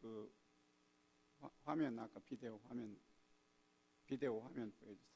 그 화면 아까 비디오 화면 보여주세요.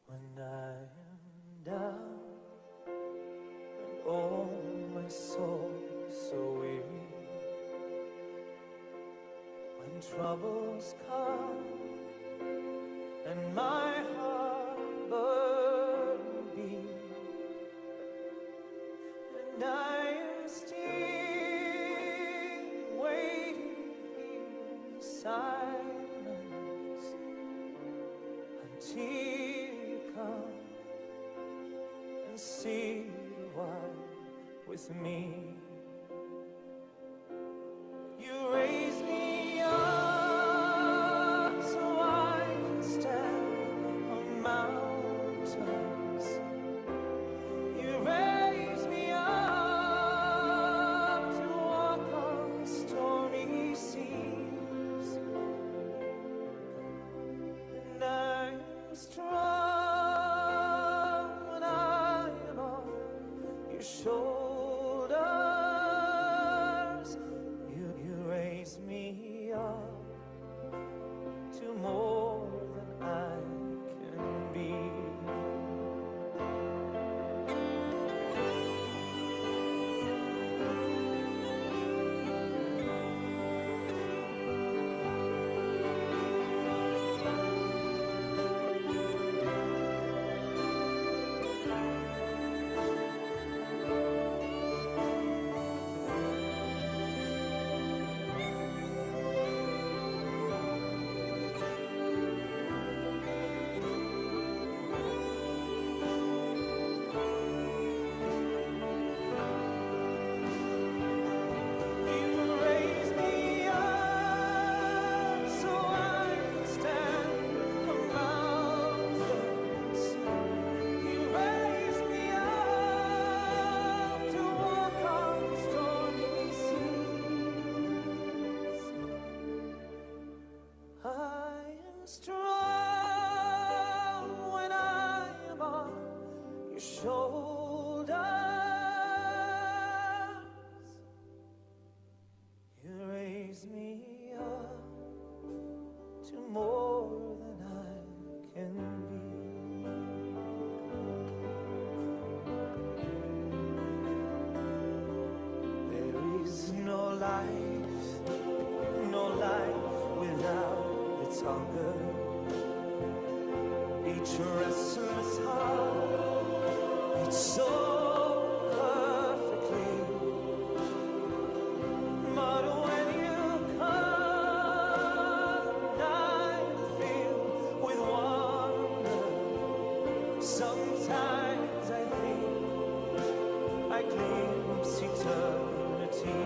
When I am down and oh my soul so weary, when troubles come and my heart burden be, and I am still waiting in silence until you come and see why with me. You raise me up so I can stand on mountains. You raise me up to walk on stormy seas, and I'm strong when I am on your shoulders. You raise me up to more than I can be. Strong when I am on your shoulders. You raise me up to more than I can be. There is no life without its hunger, each restless heart, it's so perfectly. But when you come, I feel with wonder. Sometimes I think I glimpse eternity.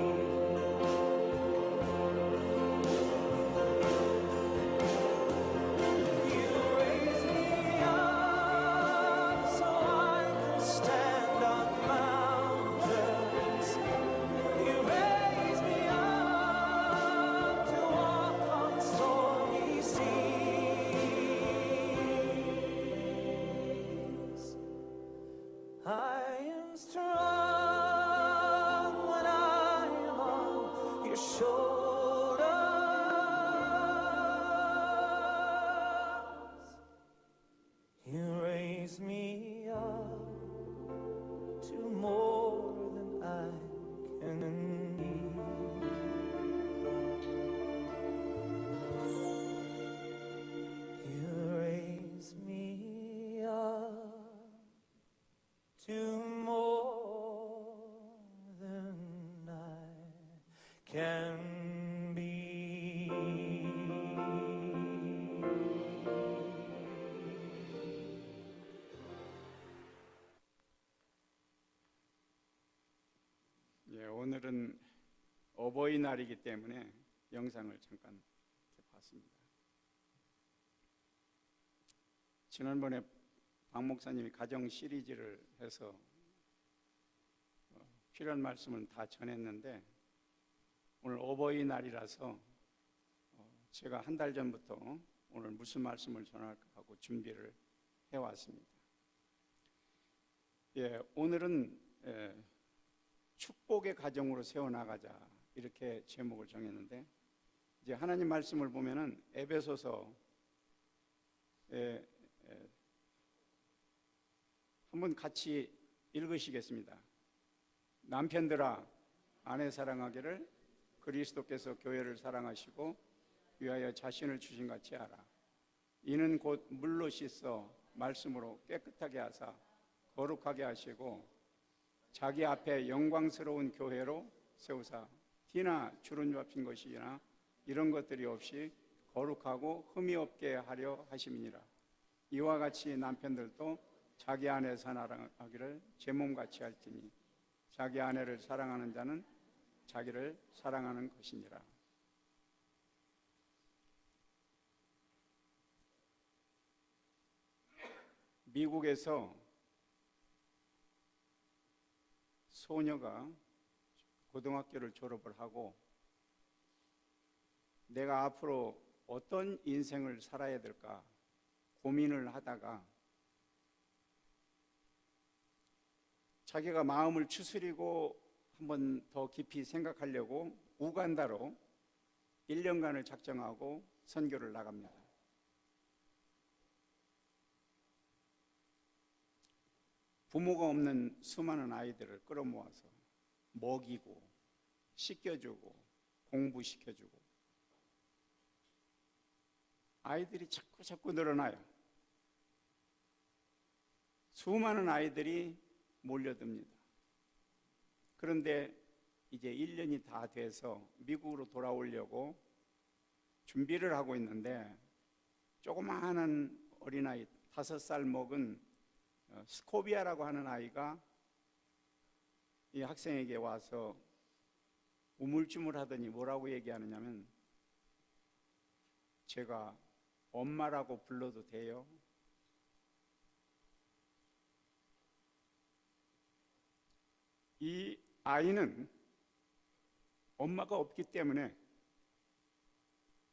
I am strong when I am on your shoulders. You raise me up to more than I can need. You raise me up to more than I can be. 어버이날이기 때문에 영상을 잠깐 이렇게 봤습니다. 지난번에 박 목사님이 가정 시리즈를 해서 필요한 말씀은 다 전했는데 오늘 어버이날이라서 제가 한 달 전부터 오늘 무슨 말씀을 전할까 하고 준비를 해왔습니다. 오늘은 축복의 가정으로 세워나가자 이렇게 제목을 정했는데, 이제 하나님 말씀을 보면은 에베소서 한번 같이 읽으시겠습니다. 남편들아 아내 사랑하기를 그리스도께서 교회를 사랑하시고 위하여 자신을 주신 같이 하라. 이는 곧 물로 씻어 말씀으로 깨끗하게 하사 거룩하게 하시고 자기 앞에 영광스러운 교회로 세우사 티나 주름 잡힌 것이나 이런 것들이 없이 거룩하고 흠이 없게 하려 하심이니라. 이와 같이 남편들도 자기 아내 사랑하기를 제 몸같이 할지니 자기 아내를 사랑하는 자는 자기를 사랑하는 것이니라. 미국에서 소녀가 고등학교를 졸업을 하고 내가 앞으로 어떤 인생을 살아야 될까 고민을 하다가 자기가 마음을 추스리고 한번 더 깊이 생각하려고 우간다로 1년간을 작정하고 선교를 나갑니다. 부모가 없는 수많은 아이들을 끌어모아서 먹이고 씻겨주고 공부시켜주고 아이들이 자꾸 늘어나요. 수많은 아이들이 몰려듭니다. 그런데 이제 1년이 다 돼서 미국으로 돌아오려고 준비를 하고 있는데 조그마한 어린아이 5살 먹은 스코비아라고 하는 아이가 이 학생에게 와서 우물쭈물하더니 뭐라고 얘기하느냐면 제가 엄마라고 불러도 돼요? 이 아이는 엄마가 없기 때문에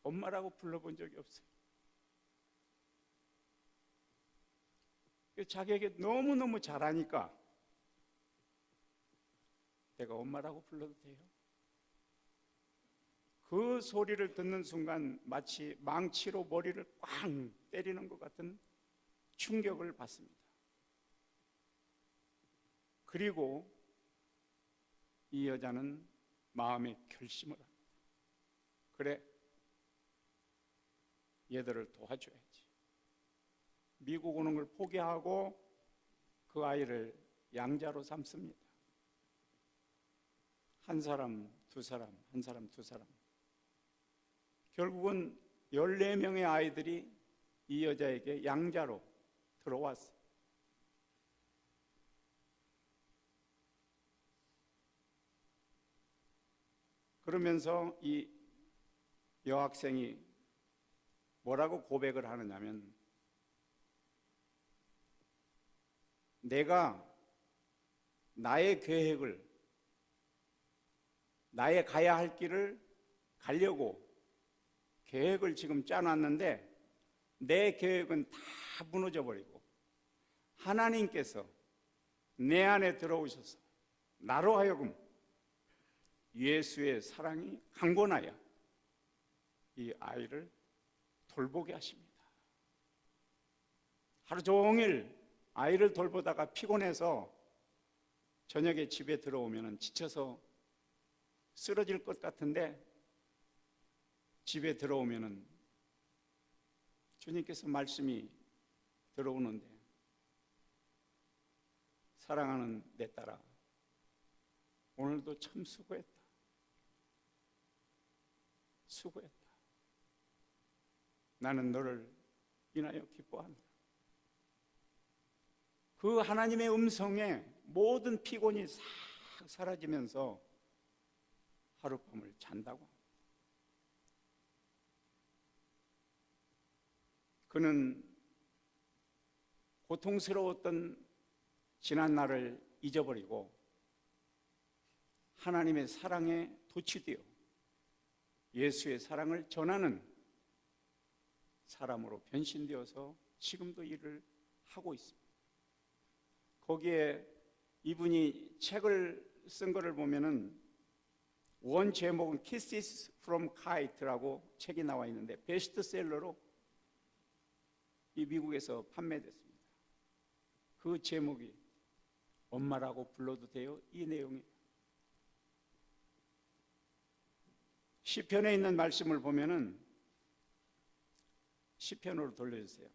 엄마라고 불러본 적이 없어요. 자기에게 너무너무 잘하니까 내가 엄마라고 불러도 돼요? 그 소리를 듣는 순간 마치 망치로 머리를 꽝 때리는 것 같은 충격을 받습니다. 그리고 이 여자는 마음에 결심을 합니다. 그래, 얘들을 도와줘야지. 미국 오는 걸 포기하고 그 아이를 양자로 삼습니다. 한 사람, 두 사람, 한 사람, 두 사람. 결국은 14명의 아이들이 이 여자에게 양자로 들어왔어요. 그러면서 이 여학생이 뭐라고 고백을 하느냐면 내가 나의 계획을, 나의 가야 할 길을 가려고 계획을 지금 짜놨는데 내 계획은 다 무너져버리고 하나님께서 내 안에 들어오셔서 나로 하여금 예수의 사랑이 강권하여 이 아이를 돌보게 하십니다. 하루 종일 아이를 돌보다가 피곤해서 저녁에 집에 들어오면 지쳐서 쓰러질 것 같은데 집에 들어오면 주님께서 말씀이 들어오는데 사랑하는 내 딸아 오늘도 참 수고했다. 수고했다. 나는 너를 인하여 기뻐한다. 그 하나님의 음성에 모든 피곤이 싹 사라지면서 하룻밤을 잔다고 합니다. 그는 고통스러웠던 지난 날을 잊어버리고 하나님의 사랑에 도취되어 예수의 사랑을 전하는 사람으로 변신되어서 지금도 일을 하고 있습니다. 거기에 이분이 책을 쓴 것을 보면은 원 제목은 Kisses from Kite라고 책이 나와 있는데 베스트셀러로 이 미국에서 판매됐습니다. 그 제목이 엄마라고 불러도 돼요? 이 내용이에요. 시편에 있는 말씀을 보면은 시편으로 돌려주세요.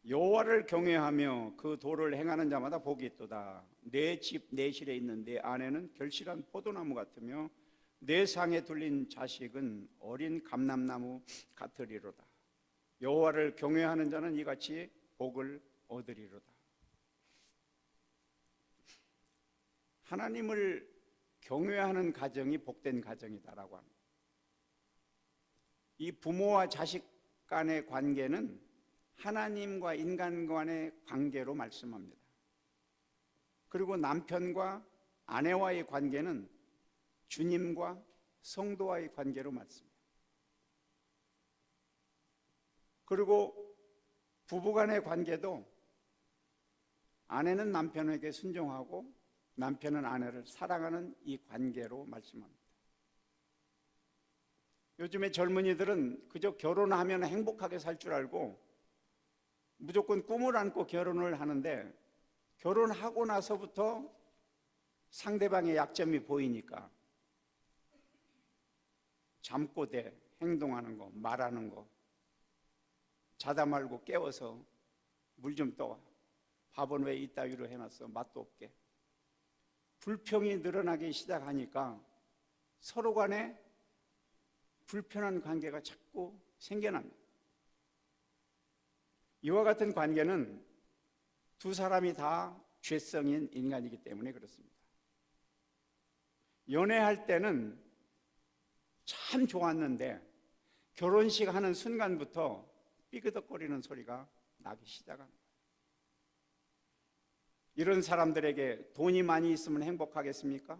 여호와를 경외하며 그 도를 행하는 자마다 복이 있도다. 내 집 내실에 있는 내 아내는 결실한 포도나무 같으며 내 상에 둘린 자식은 어린 감람나무 같으리로다. 여호와를 경외하는 자는 이같이 복을 얻으리로다. 하나님을 경외하는 가정이 복된 가정이다라고 합니다. 이 부모와 자식 간의 관계는 하나님과 인간 간의 관계로 말씀합니다. 그리고 남편과 아내와의 관계는 주님과 성도와의 관계로 말씀합니다. 그리고 부부간의 관계도 아내는 남편에게 순종하고 남편은 아내를 사랑하는 이 관계로 말씀합니다. 요즘에 젊은이들은 그저 결혼하면 행복하게 살 줄 알고 무조건 꿈을 안고 결혼을 하는데 결혼하고 나서부터 상대방의 약점이 보이니까 잠꼬대, 행동하는 거, 말하는 거, 자다 말고 깨워서 물 좀 떠와, 밥은 왜 이따위로 해놨어, 맛도 없게, 불평이 늘어나기 시작하니까 서로 간에 불편한 관계가 자꾸 생겨납니다. 이와 같은 관계는 두 사람이 다 죄성인 인간이기 때문에 그렇습니다. 연애할 때는 참 좋았는데 결혼식 하는 순간부터 삐그덕거리는 소리가 나기 시작합니다. 이런 사람들에게 돈이 많이 있으면 행복하겠습니까?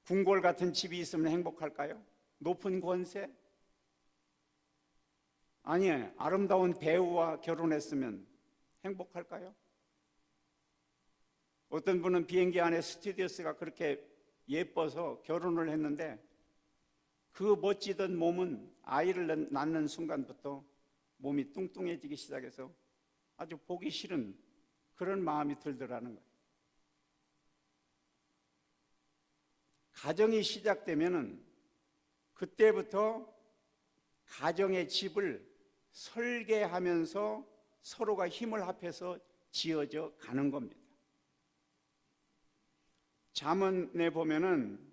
궁궐 같은 집이 있으면 행복할까요? 높은 권세? 아니에요. 아름다운 배우와 결혼했으면 행복할까요? 어떤 분은 비행기 안에 스튜디오스가 그렇게 예뻐서 결혼을 했는데 그 멋지던 몸은 아이를 낳는 순간부터 몸이 뚱뚱해지기 시작해서 아주 보기 싫은 그런 마음이 들더라는 거예요. 가정이 시작되면은 그때부터 가정의 집을 설계하면서 서로가 힘을 합해서 지어져 가는 겁니다. 잠언에 보면은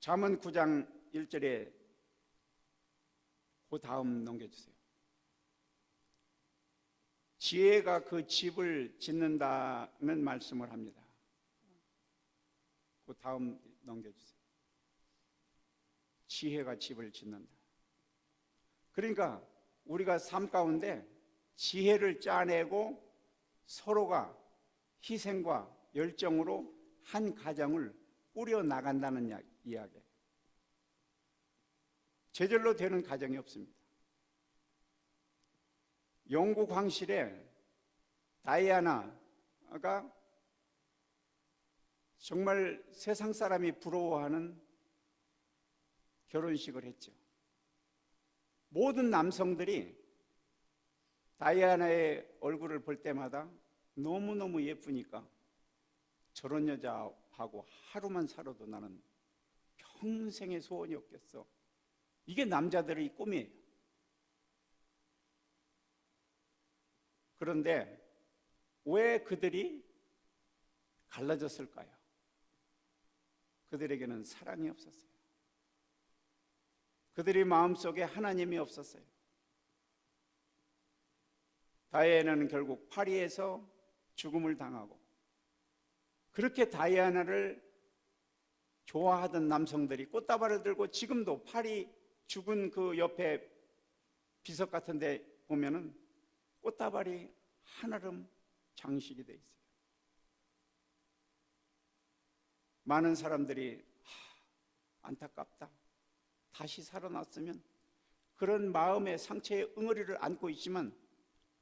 잠언 9장 1절에 그 다음 넘겨주세요. 지혜가 그 집을 짓는다는 말씀을 합니다. 그 다음 넘겨주세요. 지혜가 집을 짓는다. 그러니까 우리가 삶 가운데 지혜를 짜내고 서로가 희생과 열정으로 한 가정을 꾸려 나간다는 이야기예요. 제절로 되는 가정이 없습니다. 영국 황실에 다이아나가 정말 세상 사람이 부러워하는 결혼식을 했죠. 모든 남성들이 다이아나의 얼굴을 볼 때마다 너무너무 예쁘니까 저런 여자하고 하루만 살아도 나는 평생의 소원이 없겠어. 이게 남자들의 꿈이에요. 그런데 왜 그들이 갈라졌을까요? 그들에게는 사랑이 없었어요. 그들의 마음속에 하나님이 없었어요. 다이아나는 결국 파리에서 죽음을 당하고 그렇게 다이아나를 좋아하던 남성들이 꽃다발을 들고, 지금도 파리 죽은 그 옆에 비석 같은 데 보면은 꽃다발이 한아름 장식이 돼 있어요. 많은 사람들이 안타깝다, 다시 살아났으면, 그런 마음의 상처의 응어리를 안고 있지만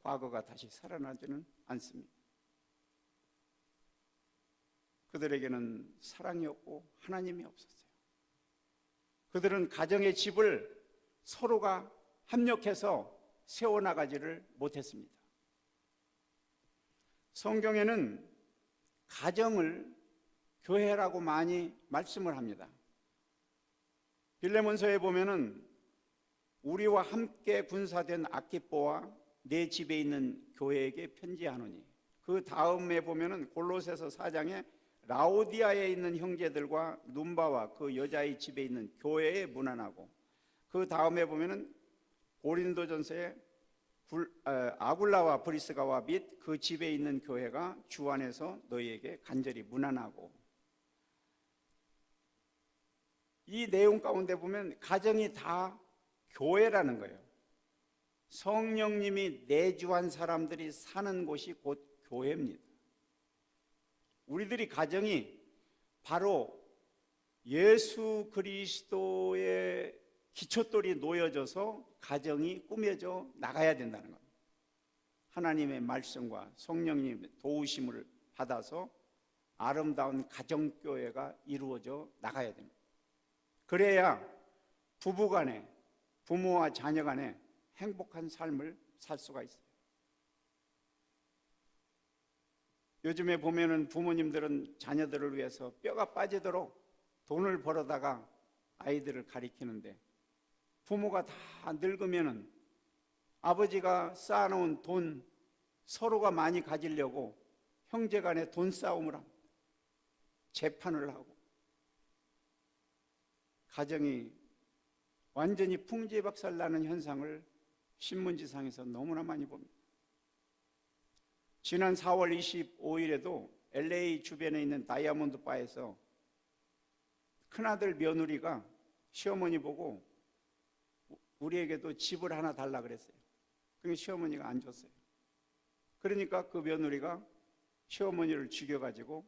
과거가 다시 살아나지는 않습니다. 그들에게는 사랑이 없고 하나님이 없었어요. 그들은 가정의 집을 서로가 협력해서 세워나가지를 못했습니다. 성경에는 가정을 교회라고 많이 말씀을 합니다. 빌레몬서에 보면은 우리와 함께 군사된 아키뽀와 내 집에 있는 교회에게 편지하노니, 그 다음에 보면은 골로새서 4장에 라오디아에 있는 형제들과 눈바와 그 여자의 집에 있는 교회에 문안하고, 그 다음에 보면은 고린도전서에 아굴라와 브리스가와 및 그 집에 있는 교회가 주 안에서 너희에게 간절히 문안하고, 이 내용 가운데 보면 가정이 다 교회라는 거예요. 성령님이 내주한 사람들이 사는 곳이 곧 교회입니다. 우리들이 가정이 바로 예수 그리스도의 기초돌이 놓여져서 가정이 꾸며져 나가야 된다는 겁니다. 하나님의 말씀과 성령님의 도우심을 받아서 아름다운 가정교회가 이루어져 나가야 됩니다. 그래야 부부간에, 부모와 자녀간에 행복한 삶을 살 수가 있어요. 요즘에 보면은 부모님들은 자녀들을 위해서 뼈가 빠지도록 돈을 벌어다가 아이들을 가리키는데, 부모가 다 늙으면은 아버지가 쌓아놓은 돈 서로가 많이 가지려고 형제간에 돈 싸움을 합니다. 재판을 하고 가정이 완전히 풍지박살나는 현상을 신문지상에서 너무나 많이 봅니다. 지난 4월 25일에도 LA 주변에 있는 다이아몬드 바에서 큰아들 며느리가 시어머니 보고 우리에게도 집을 하나 달라 그랬어요. 그러니까 시어머니가 안 줬어요. 그러니까 그 며느리가 시어머니를 죽여가지고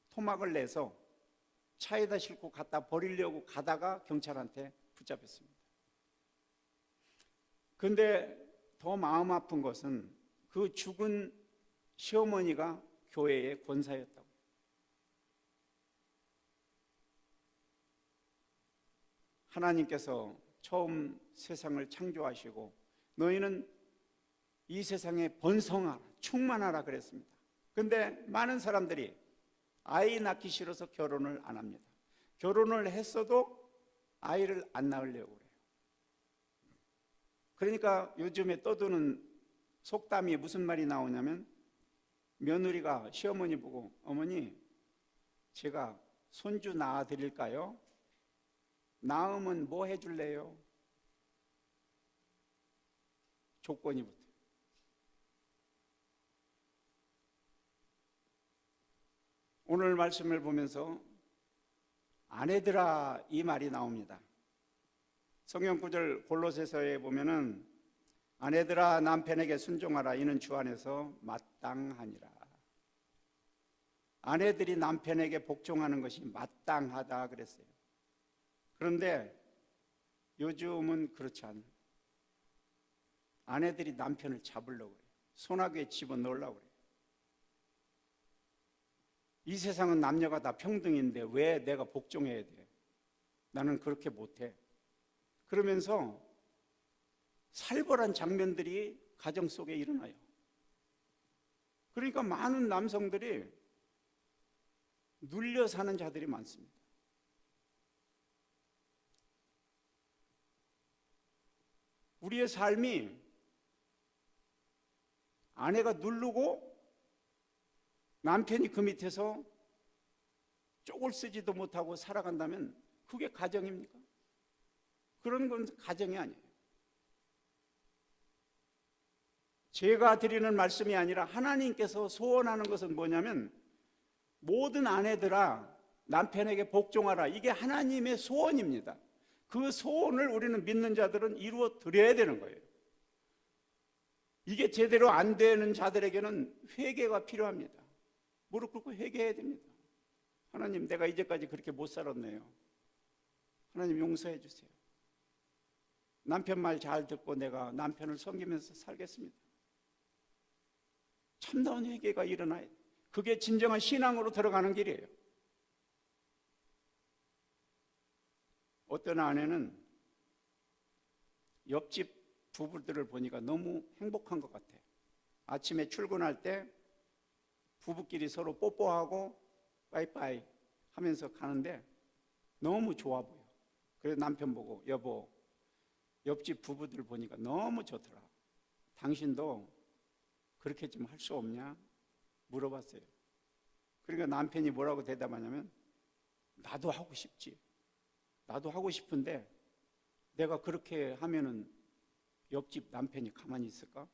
토막을 내서 차에다 싣고 갖다 버리려고 가다가 경찰한테 붙잡혔습니다. 그런데 더 마음 아픈 것은 그 죽은 시어머니가 교회의 권사였다고. 하나님께서 처음 세상을 창조하시고 너희는 이 세상에 번성하라, 충만하라 그랬습니다. 그런데 많은 사람들이 아이 낳기 싫어서 결혼을 안 합니다. 결혼을 했어도 아이를 안 낳으려고 그래요. 그러니까 요즘에 떠도는 속담이 무슨 말이 나오냐면, 며느리가 시어머니 보고 어머니 제가 손주 낳아 드릴까요? 낳으면 뭐 해줄래요? 조건이 붙어요. 오늘 말씀을 보면서 아내들아 이 말이 나옵니다. 성경 구절 골로새서에 보면은 아내들아 남편에게 순종하라, 이는 주 안에서 마땅하니라. 아내들이 남편에게 복종하는 것이 마땅하다 그랬어요. 그런데 요즘은 그렇지 않아요. 아내들이 남편을 잡으려고 그래요. 소나기에 집어넣으려고 그래요. 이 세상은 남녀가 다 평등인데 왜 내가 복종해야 돼? 나는 그렇게 못해. 그러면서 살벌한 장면들이 가정 속에 일어나요. 그러니까 많은 남성들이 눌려 사는 자들이 많습니다. 우리의 삶이 아내가 누르고 남편이 그 밑에서 쪽을 쓰지도 못하고 살아간다면 그게 가정입니까? 그런 건 가정이 아니에요. 제가 드리는 말씀이 아니라 하나님께서 소원하는 것은 뭐냐면, 모든 아내들아 남편에게 복종하라. 이게 하나님의 소원입니다. 그 소원을 우리는 믿는 자들은 이루어 드려야 되는 거예요. 이게 제대로 안 되는 자들에게는 회개가 필요합니다. 무릎 꿇고 회개해야 됩니다. 하나님, 내가 이제까지 그렇게 못 살았네요. 하나님 용서해 주세요. 남편 말 잘 듣고 내가 남편을 섬기면서 살겠습니다. 참다운 회개가 일어나야 돼요. 그게 진정한 신앙으로 들어가는 길이에요. 어떤 아내는 옆집 부부들을 보니까 너무 행복한 것 같아요. 아침에 출근할 때 부부끼리 서로 뽀뽀하고 빠이빠이 하면서 가는데 너무 좋아 보여. 그래서 남편 보고, 여보, 옆집 부부들 보니까 너무 좋더라. 당신도 그렇게 좀 할 수 없냐? 물어봤어요. 그러니까 남편이 뭐라고 대답하냐면, 나도 하고 싶지. 나도 하고 싶은데 내가 그렇게 하면은 옆집 남편이 가만히 있을까?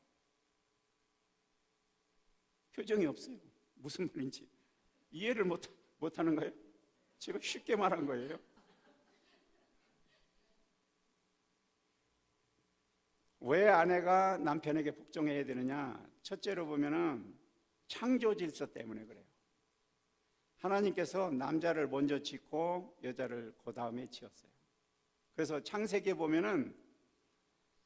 표정이 없어요. 무슨 말인지 이해를 못하는 거예요. 제가 쉽게 말한 거예요. 왜 아내가 남편에게 복종해야 되느냐? 첫째로 보면은 창조 질서 때문에 그래요. 하나님께서 남자를 먼저 짓고 여자를 그 다음에 지었어요. 그래서 창세기에 보면은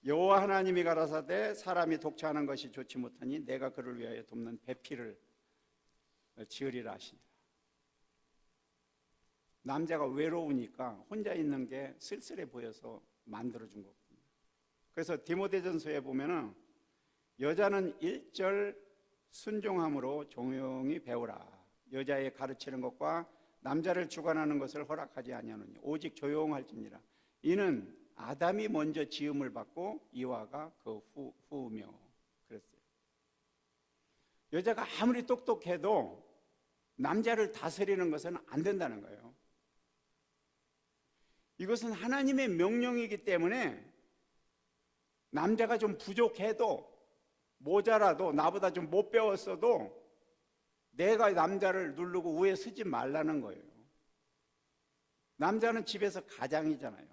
여호와 하나님이 가라사대 사람이 독차하는 것이 좋지 못하니 내가 그를 위하여 돕는 배필을 지으리라 하시니라. 남자가 외로우니까 혼자 있는 게 쓸쓸해 보여서 만들어준 거거든요. 그래서 디모데전서에 보면은 여자는 1절 순종함으로 조용히 배우라. 여자의 가르치는 것과 남자를 주관하는 것을 허락하지 아니하노니 오직 조용할지니라. 이는 아담이 먼저 지음을 받고 이와가 그 후며 그랬어요. 여자가 아무리 똑똑해도 남자를 다스리는 것은 안 된다는 거예요. 이것은 하나님의 명령이기 때문에 남자가 좀 부족해도 모자라도 나보다 좀 못 배웠어도 내가 남자를 누르고 위에 서지 말라는 거예요. 남자는 집에서 가장이잖아요.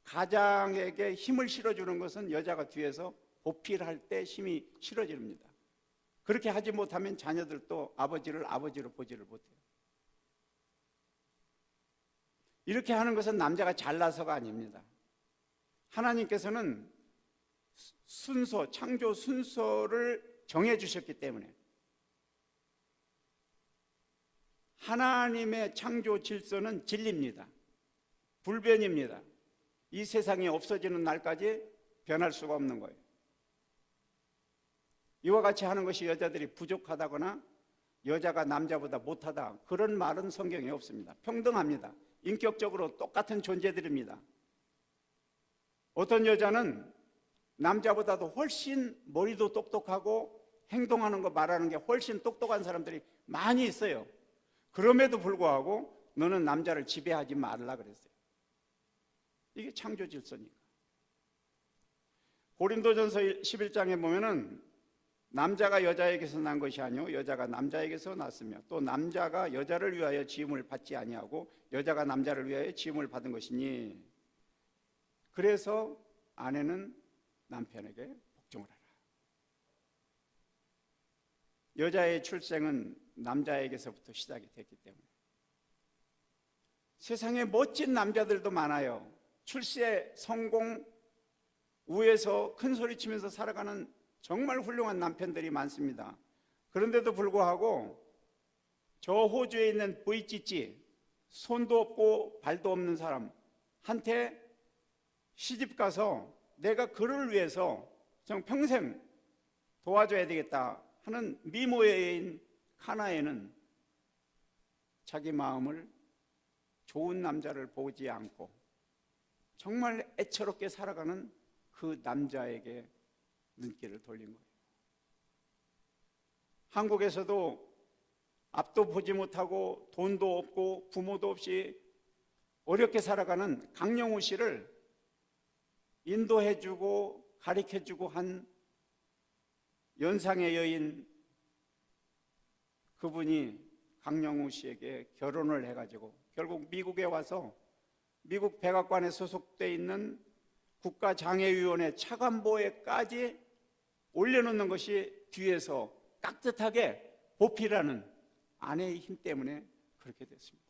가장에게 힘을 실어주는 것은 여자가 뒤에서 보필할 때 힘이 실어집니다. 그렇게 하지 못하면 자녀들도 아버지를 아버지로 보지를 못해요. 이렇게 하는 것은 남자가 잘나서가 아닙니다. 하나님께서는 순서, 창조 순서를 정해 주셨기 때문에 하나님의 창조 질서는 진리입니다. 불변입니다. 이 세상이 없어지는 날까지 변할 수가 없는 거예요. 이와 같이 하는 것이 여자들이 부족하다거나 여자가 남자보다 못하다, 그런 말은 성경에 없습니다. 평등합니다. 인격적으로 똑같은 존재들입니다. 어떤 여자는 남자보다도 훨씬 머리도 똑똑하고 행동하는 거 말하는 게 훨씬 똑똑한 사람들이 많이 있어요. 그럼에도 불구하고 너는 남자를 지배하지 말라 그랬어요. 이게 창조 질서니까. 고린도전서 11장에 보면은 남자가 여자에게서 난 것이 아니요 여자가 남자에게서 났으며 또 남자가 여자를 위하여 지음을 받지 아니하고 여자가 남자를 위하여 지음을 받은 것이니 그래서 아내는 남편에게 복종을 하라. 여자의 출생은 남자에게서부터 시작이 됐기 때문에 세상에 멋진 남자들도 많아요. 출세 성공 우에서 큰 소리 치면서 살아가는 정말 훌륭한 남편들이 많습니다. 그런데도 불구하고 저 호주에 있는 브이찌찌 손도 없고 발도 없는 사람한테 시집가서 내가 그를 위해서 정 평생 도와줘야 되겠다 하는 미모여인 카나에는 자기 마음을 좋은 남자를 보지 않고 정말 애처롭게 살아가는 그 남자에게 눈길을 돌린 거예요. 한국에서도 앞도 보지 못하고 돈도 없고 부모도 없이 어렵게 살아가는 강영우 씨를 인도해주고 가르쳐주고 한 연상의 여인, 그분이 강영우 씨에게 결혼을 해가지고 결국 미국에 와서 미국 백악관에 소속돼 있는 국가장애위원회 차관보에까지 올려놓는 것이 뒤에서 깍듯하게 보필하는 아내의 힘 때문에 그렇게 됐습니다.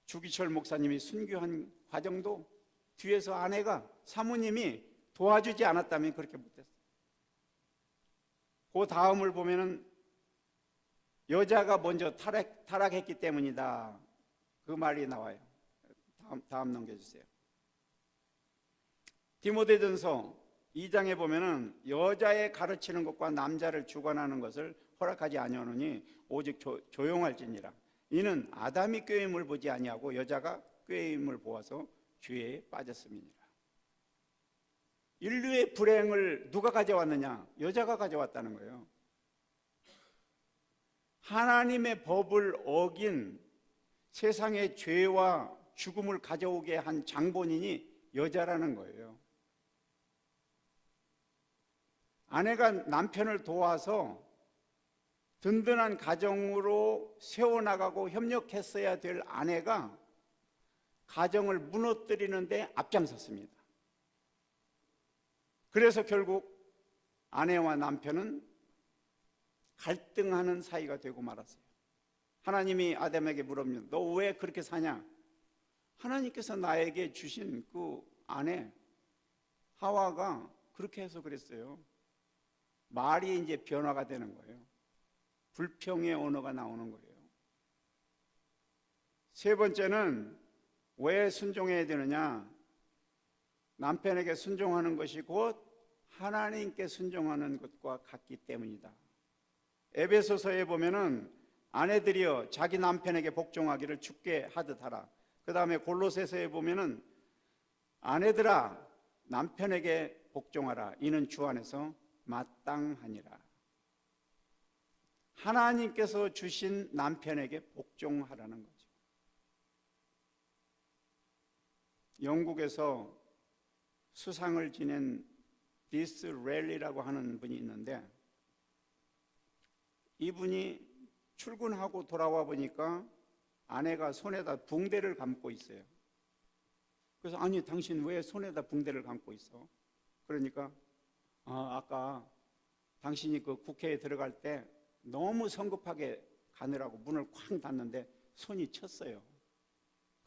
주기철 목사님이 순교한 과정도 뒤에서 아내가, 사모님이 도와주지 않았다면 그렇게 못했어요. 그 다음을 보면은 여자가 먼저 타락했기 때문이다, 그 말이 나와요. 다음 넘겨주세요. 디모데전서 2장에 보면은 여자의 가르치는 것과 남자를 주관하는 것을 허락하지 아니하노니 오직 조용할지니라. 이는 아담이 꾀임을 보지 아니하고 여자가 꾀임을 보아서 죄에 빠졌음이니라. 인류의 불행을 누가 가져왔느냐? 여자가 가져왔다는 거예요. 하나님의 법을 어긴 세상의 죄와 죽음을 가져오게 한 장본인이 여자라는 거예요. 아내가 남편을 도와서 든든한 가정으로 세워나가고 협력했어야 될 아내가 가정을 무너뜨리는데 앞장섰습니다. 그래서 결국 아내와 남편은 갈등하는 사이가 되고 말았어요. 하나님이 아담에게 물으면 너 왜 그렇게 사냐? 하나님께서 나에게 주신 그 아내 하와가 그렇게 해서 그랬어요. 말이 이제 변화가 되는 거예요. 불평의 언어가 나오는 거예요. 세 번째는 왜 순종해야 되느냐? 남편에게 순종하는 것이 곧 하나님께 순종하는 것과 같기 때문이다. 에베소서에 보면은 아내들이여 자기 남편에게 복종하기를 주께 하듯 하라. 그 다음에 골로새서에 보면은 아내들아 남편에게 복종하라. 이는 주 안에서 마땅하니라. 하나님께서 주신 남편에게 복종하라는 거죠. 영국에서 수상을 지낸 디스렐리라고 하는 분이 있는데 이분이 출근하고 돌아와 보니까 아내가 손에다 붕대를 감고 있어요. 그래서 아니 당신 왜 손에다 붕대를 감고 있어? 그러니까 아까 당신이 그 국회에 들어갈 때 너무 성급하게 가느라고 문을 쾅 닫는데 손이 쳤어요.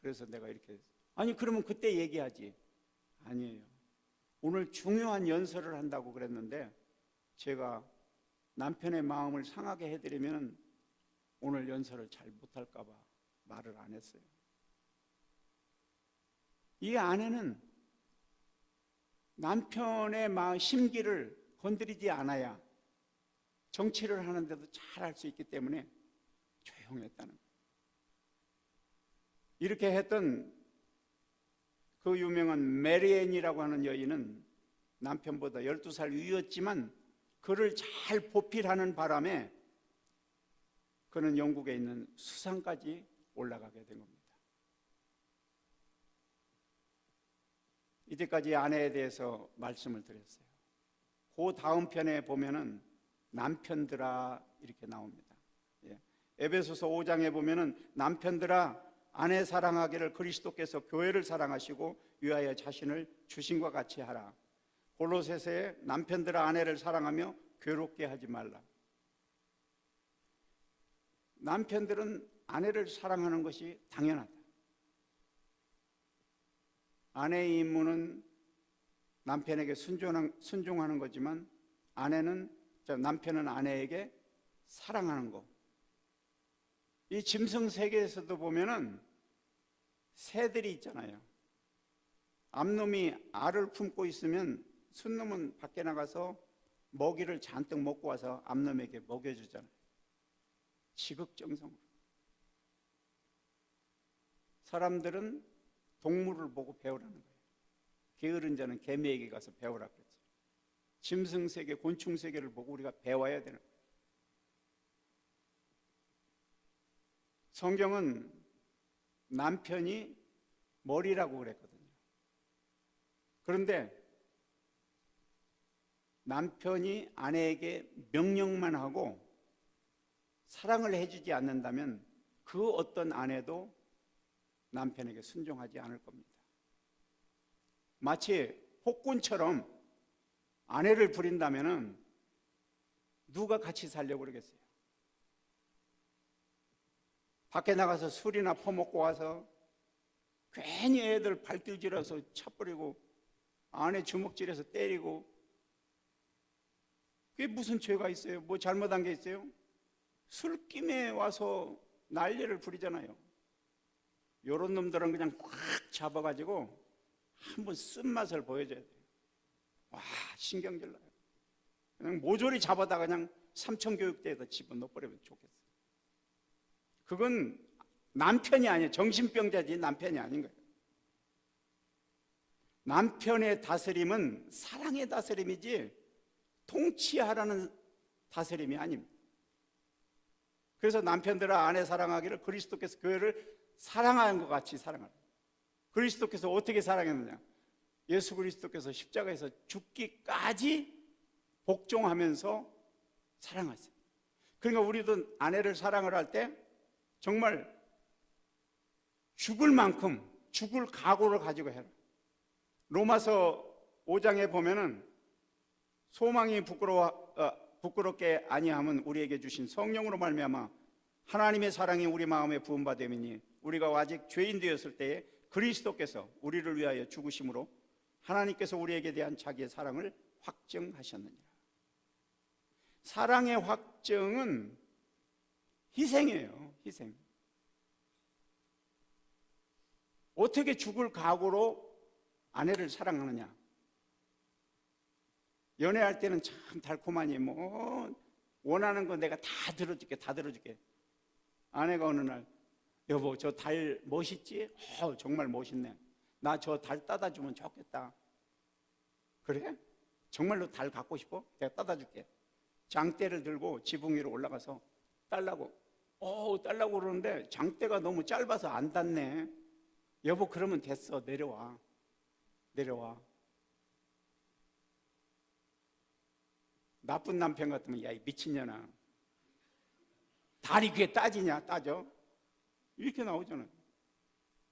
그래서 내가 이렇게 했어요. 아니 그러면 그때 얘기하지. 아니에요. 오늘 중요한 연설을 한다고 그랬는데 제가 남편의 마음을 상하게 해드리면 오늘 연설을 잘 못할까 봐 말을 안 했어요. 이 아내는 남편의 마음 심기를 건드리지 않아야 정치를 하는데도 잘 할 수 있기 때문에 조용했다는 거예요. 이렇게 했던 그 유명한 메리앤이라고 하는 여인은 남편보다 12살 위였지만 그를 잘 보필하는 바람에 그는 영국에 있는 수상까지 올라가게 된 겁니다. 이때까지 아내에 대해서 말씀을 드렸어요. 그 다음 편에 보면은 남편들아 이렇게 나옵니다. 에베소서 5장에 보면은 남편들아 아내 사랑하기를 그리스도께서 교회를 사랑하시고 위하여 자신을 주신과 같이 하라. 골로새서에 남편들아 아내를 사랑하며 괴롭게 하지 말라. 남편들은 아내를 사랑하는 것이 당연하다. 아내의 임무는 남편에게 순종하는 거지만 남편은 아내에게 사랑하는 거. 이 짐승 세계에서도 보면은 새들이 있잖아요. 암놈이 알을 품고 있으면 순놈은 밖에 나가서 먹이를 잔뜩 먹고 와서 암놈에게 먹여주잖아요. 지극정성으로. 사람들은 동물을 보고 배우라는 거예요. 게으른 자는 개미에게 가서 배우라 그랬죠. 짐승 세계, 곤충 세계를 보고 우리가 배워야 되는 거예요. 성경은 남편이 머리라고 그랬거든요. 그런데 남편이 아내에게 명령만 하고 사랑을 해주지 않는다면 그 어떤 아내도 남편에게 순종하지 않을 겁니다. 마치 폭군처럼 아내를 부린다면 누가 같이 살려고 그러겠어요? 밖에 나가서 술이나 퍼먹고 와서 괜히 애들 발길질해서 차버리고 아내 주먹질해서 때리고, 그게 무슨 죄가 있어요? 뭐 잘못한 게 있어요? 술김에 와서 난리를 부리잖아요. 요런 놈들은 그냥 꽉 잡아가지고 한번 쓴맛을 보여줘야 돼요. 와, 신경질 나요. 그냥 모조리 잡아다가 그냥 삼천교육대에다 집어넣어버리면 좋겠어요. 그건 남편이 아니에요. 정신병자지 남편이 아닌 거예요. 남편의 다스림은 사랑의 다스림이지 통치하라는 다스림이 아닙니다. 그래서 남편들아 아내 사랑하기를 그리스도께서 교회를 사랑하는 것 같이 사랑하라. 그리스도께서 어떻게 사랑했느냐? 예수 그리스도께서 십자가에서 죽기까지 복종하면서 사랑하세요. 그러니까 우리도 아내를 사랑을 할 때 정말 죽을 만큼 죽을 각오를 가지고 해라. 로마서 5장에 보면은 소망이 부끄럽게 아니함은 우리에게 주신 성령으로 말미암아 하나님의 사랑이 우리 마음에 부음받음이니 우리가 아직 죄인 되었을 때에 그리스도께서 우리를 위하여 죽으심으로 하나님께서 우리에게 대한 자기의 사랑을 확증하셨느니라. 사랑의 확증은 희생이에요. 희생. 어떻게 죽을 각오로 아내를 사랑하느냐? 연애할 때는 참 달콤하니 뭐 원하는 거 내가 다 들어줄게, 다 들어줄게. 아내가 어느 날 여보 저 달 멋있지? 정말 멋있네. 나 저 달 따다 주면 좋겠다. 그래? 정말로 달 갖고 싶어? 내가 따다 줄게. 장대를 들고 지붕 위로 올라가서 딸라고 그러는데 장대가 너무 짧아서 안 닿네. 여보 그러면 됐어. 내려와. 나쁜 남편 같으면 야 이 미친년아 달이 그게 따지냐? 따져? 이렇게 나오잖아요.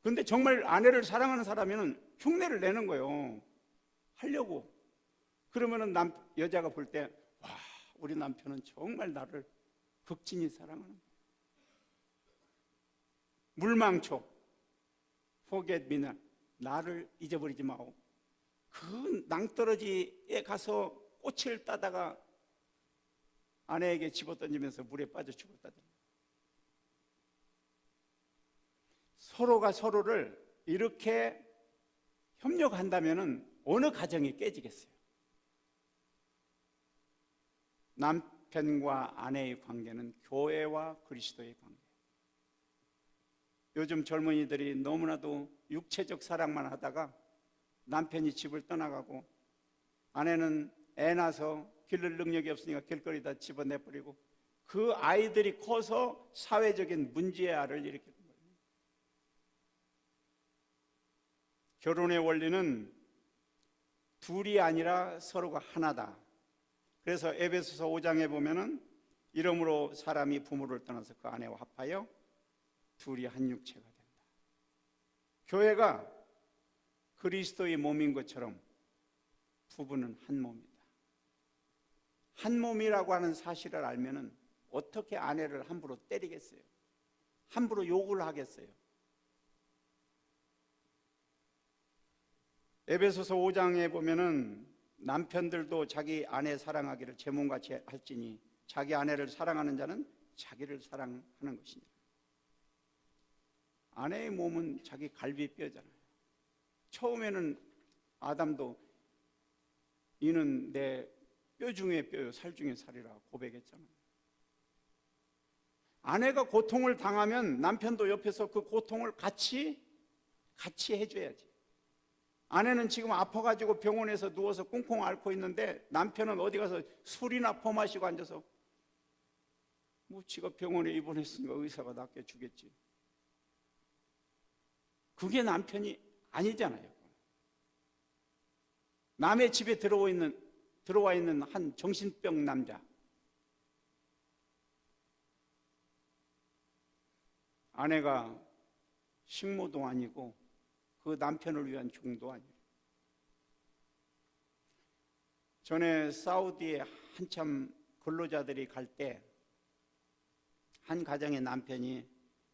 근데 정말 아내를 사랑하는 사람이면 흉내를 내는 거예요. 하려고. 그러면은 여자가 볼 때 와 우리 남편은 정말 나를 극진히 사랑하는 거예요. 물망초 forget me not. 나를 잊어버리지 마오. 그 낭떠러지에 가서 꽃을 따다가 아내에게 집어던지면서 물에 빠져 죽었다더라. 서로가 서로를 이렇게 협력한다면 어느 가정이 깨지겠어요? 남편과 아내의 관계는 교회와 그리스도의 관계. 요즘 젊은이들이 너무나도 육체적 사랑만 하다가 남편이 집을 떠나가고 아내는 애 낳아서 기를 능력이 없으니까 길거리다 집어내버리고 그 아이들이 커서 사회적인 문제아를 일으키는 거예요. 결혼의 원리는 둘이 아니라 서로가 하나다. 그래서 에베소서 5장에 보면은 이러므로 사람이 부모를 떠나서 그 아내와 합하여 둘이 한 육체가 된다. 교회가 그리스도의 몸인 것처럼 부부는 한 몸이다. 한 몸이라고 하는 사실을 알면은 어떻게 아내를 함부로 때리겠어요? 함부로 욕을 하겠어요? 에베소서 5장에 보면은 남편들도 자기 아내 사랑하기를 제 몸같이 할지니 자기 아내를 사랑하는 자는 자기를 사랑하는 것이니라. 아내의 몸은 자기 갈비뼈잖아요. 처음에는 아담도 이는 내 뼈 중에 뼈요 살 중에 살이라 고백했잖아요. 아내가 고통을 당하면 남편도 옆에서 그 고통을 같이 해줘야지. 아내는 지금 아파가지고 병원에서 누워서 꽁꽁 앓고 있는데 남편은 어디 가서 술이나 퍼마시고 앉아서 뭐 지가 병원에 입원했으니까 의사가 낫게 주겠지. 그게 남편이 아니잖아요. 남의 집에 들어와 있는 한 정신병 남자. 아내가 식모도 아니고 그 남편을 위한 종도 아니에요. 전에 사우디에 한참 근로자들이 갈 때 한 가정의 남편이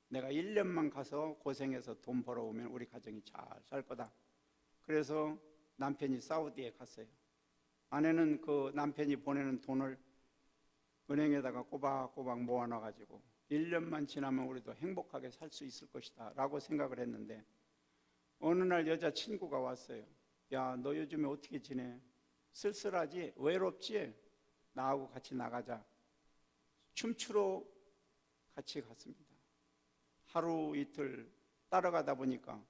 내가 1년만 가서 고생해서 돈 벌어오면 우리 가정이 잘 살 거다. 그래서 남편이 사우디에 갔어요. 아내는 그 남편이 보내는 돈을 은행에다가 꼬박꼬박 모아놔가지고 1년만 지나면 우리도 행복하게 살 수 있을 것이다 라고 생각을 했는데, 어느 날 여자친구가 왔어요. 야, 너 요즘에 어떻게 지내? 쓸쓸하지? 외롭지? 나하고 같이 나가자. 춤추러 같이 갔습니다. 하루 이틀 따라가다 보니까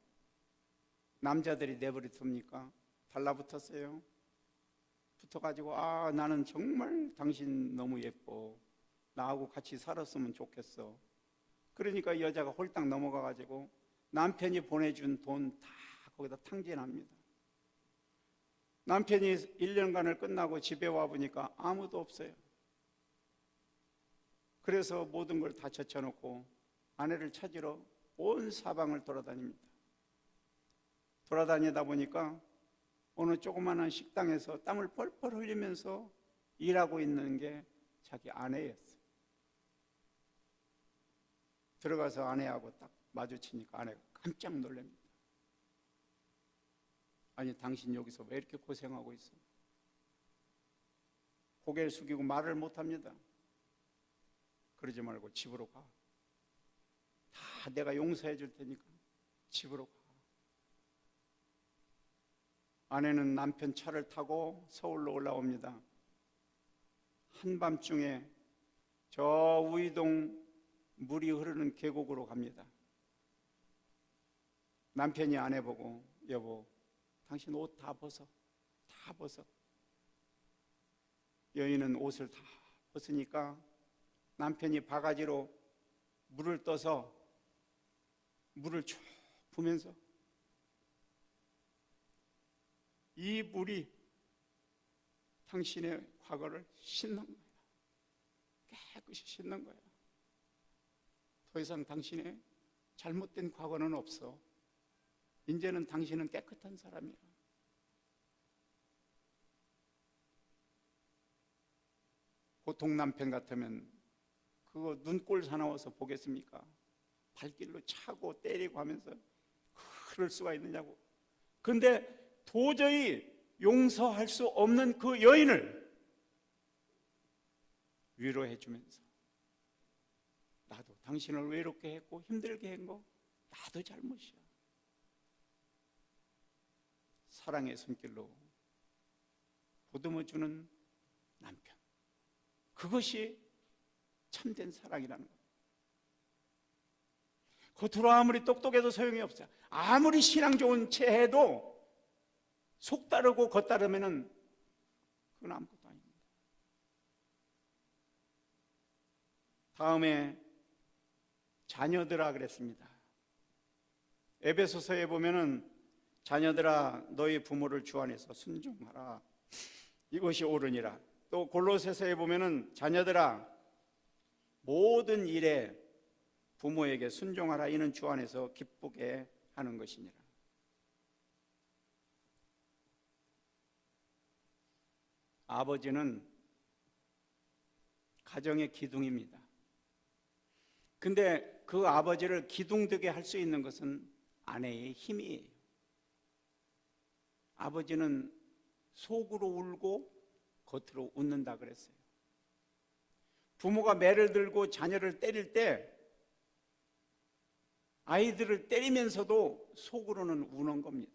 남자들이 내버려 둡니까? 달라붙었어요. 붙어가지고 아, 나는 정말 당신 너무 예뻐. 나하고 같이 살았으면 좋겠어. 그러니까 여자가 홀딱 넘어가가지고 남편이 보내준 돈 다 거기다 탕진합니다. 남편이 1년간을 끝나고 집에 와보니까 아무도 없어요. 그래서 모든 걸 다 제쳐놓고 아내를 찾으러 온 사방을 돌아다닙니다. 돌아다니다 보니까 어느 조그마한 식당에서 땀을 펄펄 흘리면서 일하고 있는 게 자기 아내였어요. 들어가서 아내하고 딱 마주치니까 아내가 깜짝 놀랍니다. 아니, 당신 여기서 왜 이렇게 고생하고 있어? 고개를 숙이고 말을 못합니다. 그러지 말고 집으로 가. 다 내가 용서해 줄 테니까 집으로 가. 아내는 남편 차를 타고 서울로 올라옵니다. 한밤중에 저 우이동 물이 흐르는 계곡으로 갑니다. 남편이 아내 보고 여보, 당신 옷 다 벗어. 다 벗어. 여인은 옷을 다 벗으니까 남편이 바가지로 물을 떠서 물을 쭉 부면서 이 물이 당신의 과거를 씻는 거야. 깨끗이 씻는 거야. 더 이상 당신의 잘못된 과거는 없어. 이제는 당신은 깨끗한 사람이야. 보통 남편 같으면 그거 눈꼴 사나워서 보겠습니까? 발길로 차고 때리고 하면서 그럴 수가 있느냐고. 근데 도저히 용서할 수 없는 그 여인을 위로해 주면서 나도 당신을 외롭게 했고 힘들게 한 거 나도 잘못이야. 사랑의 손길로 보듬어 주는 남편. 그것이 참된 사랑이라는 겁니다. 겉으로 아무리 똑똑해도 소용이 없어요. 아무리 신앙 좋은 채 해도 속 따르고 겉 따르면은 그건 아무것도 아닙니다. 다음에 자녀들아 그랬습니다. 에베소서에 보면은 자녀들아 너희 부모를 주 안에서 순종하라. 이것이 옳으니라. 또 골로새서에 보면은 자녀들아 모든 일에 부모에게 순종하라. 이는 주 안에서 기쁘게 하는 것이니라. 아버지는 가정의 기둥입니다. 근데 그 아버지를 기둥되게 할 수 있는 것은 아내의 힘이에요. 아버지는 속으로 울고 겉으로 웃는다 그랬어요. 부모가 매를 들고 자녀를 때릴 때 아이들을 때리면서도 속으로는 우는 겁니다.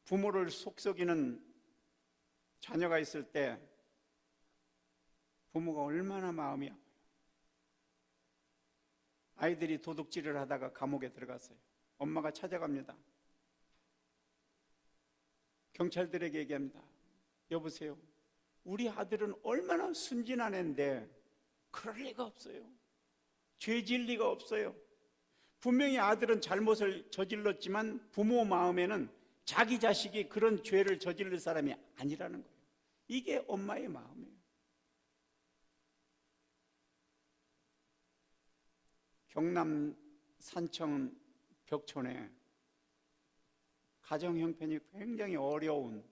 부모를 속썩이는 자녀가 있을 때 부모가 얼마나 마음이 아파요. 아이들이 도둑질을 하다가 감옥에 들어갔어요. 엄마가 찾아갑니다. 경찰들에게 얘기합니다. 여보세요, 우리 아들은 얼마나 순진한 애인데 그럴 리가 없어요. 죄 지을 리가 없어요. 분명히 아들은 잘못을 저질렀지만 부모 마음에는 자기 자식이 그런 죄를 저지를 사람이 아니라는 거예요. 이게 엄마의 마음이에요. 경남 산청 벽촌에 가정 형편이 굉장히 어려운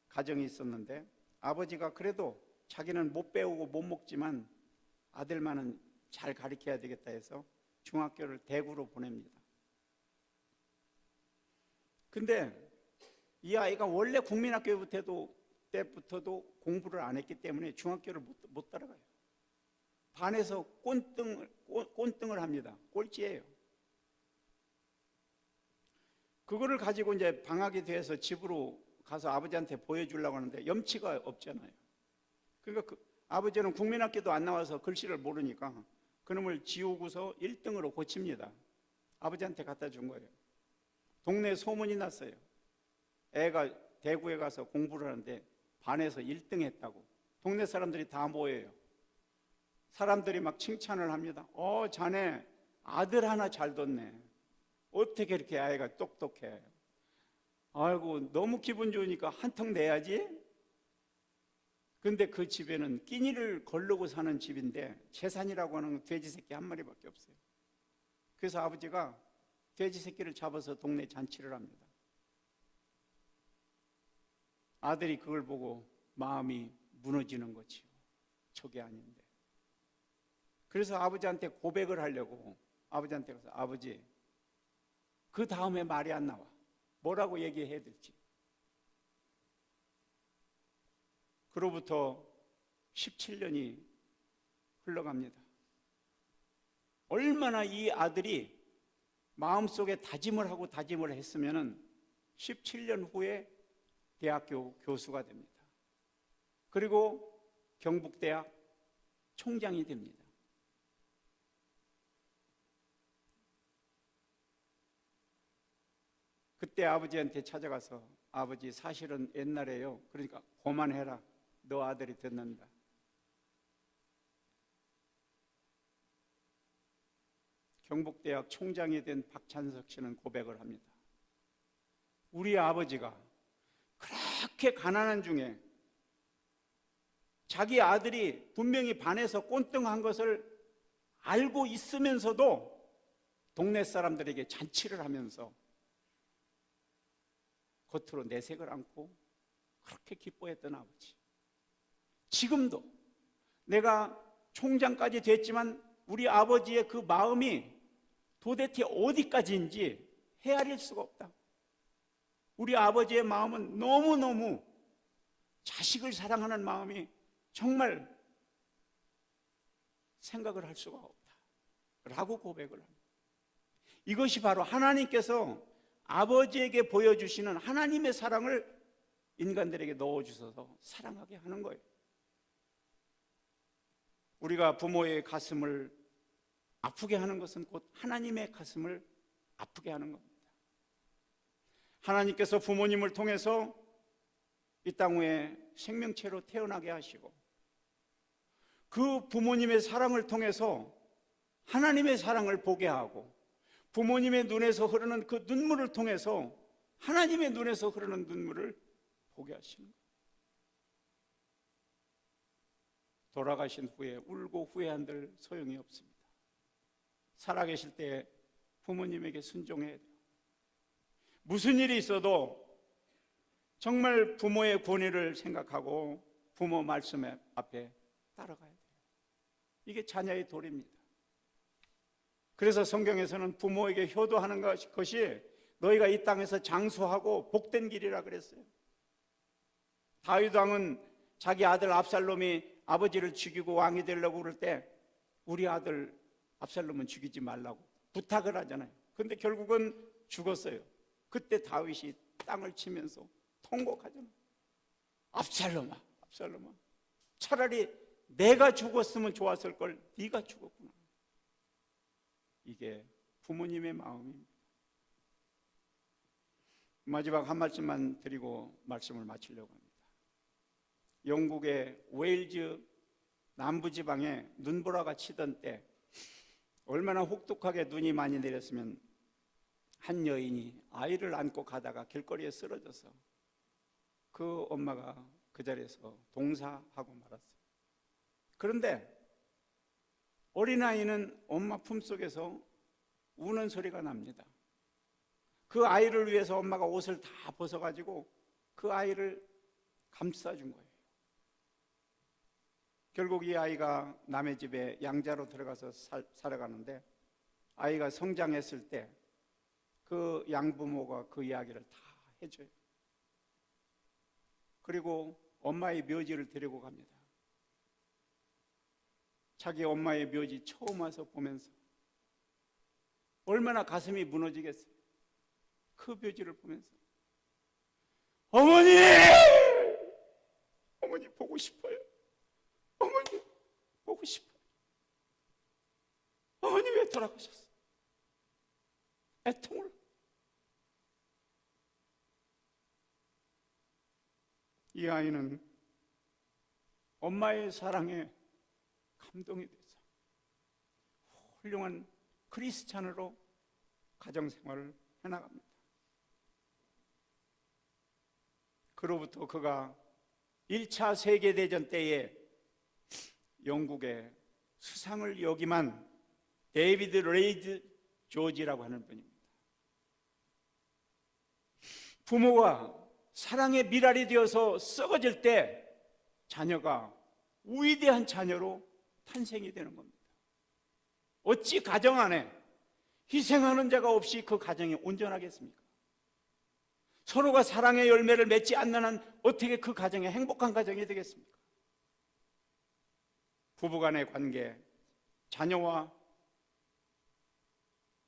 가정이 있었는데, 아버지가 그래도 자기는 못 배우고 못 먹지만 아들만은 잘 가르쳐야 되겠다 해서 중학교를 대구로 보냅니다. 근데 이 아이가 원래 국민학교 때부터도 공부를 안 했기 때문에 중학교를 못 따라가요. 반에서 꼴등을 합니다. 꼴찌예요. 그거를 가지고 이제 방학이 돼서 집으로 가서 아버지한테 보여주려고 하는데 염치가 없잖아요. 그러니까 아버지는 국민학교도 안 나와서 글씨를 모르니까 그놈을 지우고서 1등으로 고칩니다. 아버지한테 갖다 준 거예요. 동네에 소문이 났어요. 애가 대구에 가서 공부를 하는데 반에서 1등 했다고. 동네 사람들이 다 모여요. 사람들이 막 칭찬을 합니다. 자네 아들 하나 잘 뒀네. 어떻게 이렇게 아이가 똑똑해. 아이고, 너무 기분 좋으니까 한턱 내야지. 근데 그 집에는 끼니를 거르고 사는 집인데 재산이라고 하는 돼지 새끼 한 마리밖에 없어요. 그래서 아버지가 돼지 새끼를 잡아서 동네 잔치를 합니다. 아들이 그걸 보고 마음이 무너지는 거지요. 저게 아닌데. 그래서 아버지한테 고백을 하려고 아버지한테 가서, 아버지, 그 다음에 말이 안 나와. 뭐라고 얘기해야 될지. 그로부터 17년이 흘러갑니다. 얼마나 이 아들이 마음속에 다짐을 하고 다짐을 했으면은 17년 후에 대학교 교수가 됩니다. 그리고 경북대학 총장이 됩니다. 그때 아버지한테 찾아가서, 아버지 사실은 옛날에요. 그러니까 그만해라. 너 아들이 듣는다. 경북대학 총장이 된 박찬석 씨는 고백을 합니다. 우리 아버지가 그렇게 가난한 중에 자기 아들이 분명히 반에서 꼴등한 것을 알고 있으면서도 동네 사람들에게 잔치를 하면서 겉으로 내색을 않고 그렇게 기뻐했던 아버지. 지금도 내가 총장까지 됐지만 우리 아버지의 그 마음이 도대체 어디까지인지 헤아릴 수가 없다. 우리 아버지의 마음은 너무너무 자식을 사랑하는 마음이 정말 생각을 할 수가 없다 라고 고백을 합니다. 이것이 바로 하나님께서 아버지에게 보여주시는 하나님의 사랑을 인간들에게 넣어주셔서 사랑하게 하는 거예요. 우리가 부모의 가슴을 아프게 하는 것은 곧 하나님의 가슴을 아프게 하는 겁니다. 하나님께서 부모님을 통해서 이 땅 위에 생명체로 태어나게 하시고 그 부모님의 사랑을 통해서 하나님의 사랑을 보게 하고 부모님의 눈에서 흐르는 그 눈물을 통해서 하나님의 눈에서 흐르는 눈물을 보게 하시는 거예요. 돌아가신 후에 울고 후회한들 소용이 없습니다. 살아계실 때 부모님에게 순종해야 돼요. 무슨 일이 있어도 정말 부모의 권위를 생각하고 부모 말씀 앞에 따라가야 돼요. 이게 자녀의 도리입니다. 그래서 성경에서는 부모에게 효도하는 것이 너희가 이 땅에서 장수하고 복된 길이라 그랬어요. 다윗 왕은 자기 아들 압살롬이 아버지를 죽이고 왕이 되려고 그럴 때 우리 아들 압살롬은 죽이지 말라고 부탁을 하잖아요. 근데 결국은 죽었어요. 그때 다윗이 땅을 치면서 통곡하잖아요. 압살롬아, 압살롬아, 차라리 내가 죽었으면 좋았을 걸 네가 죽었구나. 이게 부모님의 마음입니다. 마지막 한 말씀만 드리고 말씀을 마치려고 합니다. 영국의 웨일즈 남부지방에 눈보라가 치던 때 얼마나 혹독하게 눈이 많이 내렸으면 한 여인이 아이를 안고 가다가 길거리에 쓰러져서 그 엄마가 그 자리에서 동사하고 말았어요. 그런데 어린아이는 엄마 품속에서 우는 소리가 납니다. 그 아이를 위해서 엄마가 옷을 다 벗어가지고 그 아이를 감싸준 거예요. 결국 이 아이가 남의 집에 양자로 들어가서 살아가는데, 아이가 성장했을 때 그 양부모가 그 이야기를 다 해줘요. 그리고 엄마의 묘지를 데리고 갑니다. 자기 엄마의 묘지 처음 와서 보면서 얼마나 가슴이 무너지겠어요. 그 묘지를 보면서 어머니! 어머니 보고 싶어요. 어머니 보고 싶어요. 어머니 왜 돌아가셨어? 애통을. 이 아이는 엄마의 사랑에 감동이 돼서 훌륭한 크리스찬으로 가정생활을 해나갑니다. 그로부터 그가 1차 세계대전 때에 영국의 수상을 역임한 데이비드 레이드 조지라고 하는 분입니다. 부모가 사랑의 미랄이 되어서 썩어질 때 자녀가 위대한 자녀로 탄생이 되는 겁니다. 어찌 가정 안에 희생하는 자가 없이 그 가정이 온전하겠습니까? 서로가 사랑의 열매를 맺지 않는 한 어떻게 그 가정이 행복한 가정이 되겠습니까? 부부간의 관계, 자녀와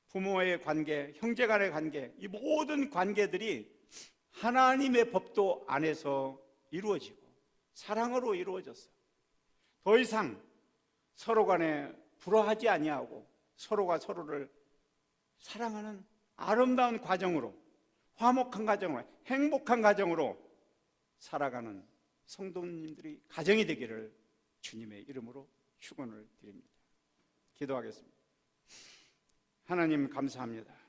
부모의 관계, 형제간의 관계, 이 모든 관계들이 하나님의 법도 안에서 이루어지고 사랑으로 이루어졌어요. 더 이상 서로 간에 불화하지 아니하고 서로가 서로를 사랑하는 아름다운 과정으로, 화목한 가정으로, 행복한 가정으로 살아가는 성도님들이 가정이 되기를 주님의 이름으로 축원을 드립니다. 기도하겠습니다. 하나님 감사합니다.